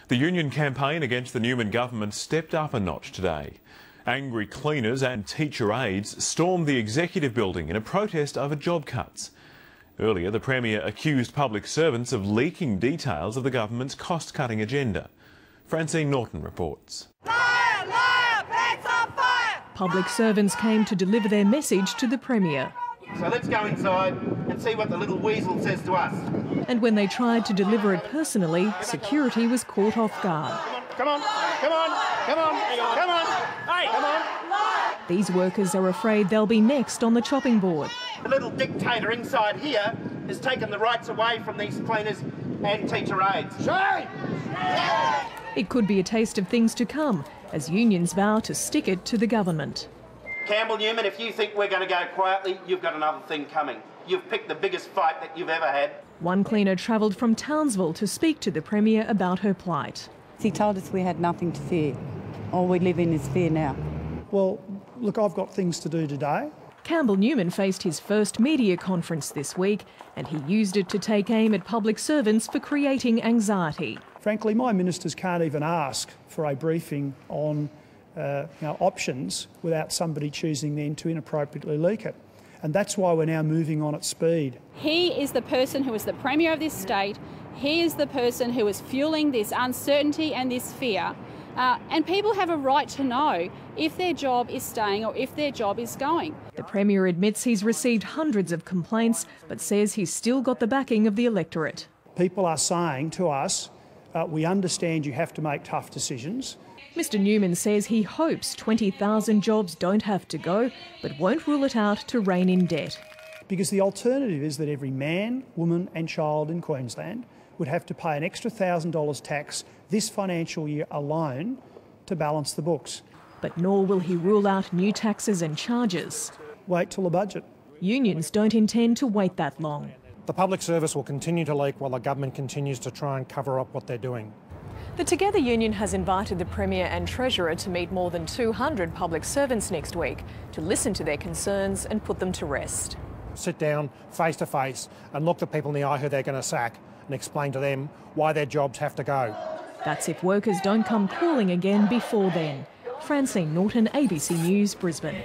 The union campaign against the Newman government stepped up a notch today. Angry cleaners and teacher aides stormed the Executive Building in a protest over job cuts. Earlier, the Premier accused public servants of leaking details of the government's cost-cutting agenda. Francine Norton reports. Liar, liar, pants on fire! Public servants came to deliver their message to the Premier. So let's go inside and see what the little weasel says to us. And when they tried to deliver it personally, security was caught off guard. Come on, come on, come on, come on, hey, come on. These workers are afraid they'll be next on the chopping board. The little dictator inside here has taken the rights away from these cleaners and teacher aides. Shame! It could be a taste of things to come, as unions vow to stick it to the government. Campbell Newman, if you think we're going to go quietly, you've got another thing coming. You've picked the biggest fight that you've ever had. One cleaner travelled from Townsville to speak to the Premier about her plight. He told us we had nothing to fear. All we live in is fear now. Well, look, I've got things to do today. Campbell Newman faced his first media conference this week, and he used it to take aim at public servants for creating anxiety. Frankly, my ministers can't even ask for a briefing on options without somebody choosing then to inappropriately leak it. And that's why we're now moving on at speed. He is the person who is the Premier of this state. He is the person who is fueling this uncertainty and this fear. And people have a right to know if their job is staying or if their job is going. The Premier admits he's received hundreds of complaints, but says he's still got the backing of the electorate. People are saying to us, we understand you have to make tough decisions. Mr Newman says he hopes 20,000 jobs don't have to go, but won't rule it out to rein in debt. Because the alternative is that every man, woman and child in Queensland would have to pay an extra $1,000 tax this financial year alone to balance the books. But nor will he rule out new taxes and charges. Wait till the budget. Unions don't intend to wait that long. The public service will continue to leak while the government continues to try and cover up what they're doing. The Together union has invited the Premier and Treasurer to meet more than 200 public servants next week to listen to their concerns and put them to rest. Sit down face to face and look the people in the eye who they're going to sack and explain to them why their jobs have to go. That's if workers don't come calling again before then. Francine Norton, ABC News, Brisbane.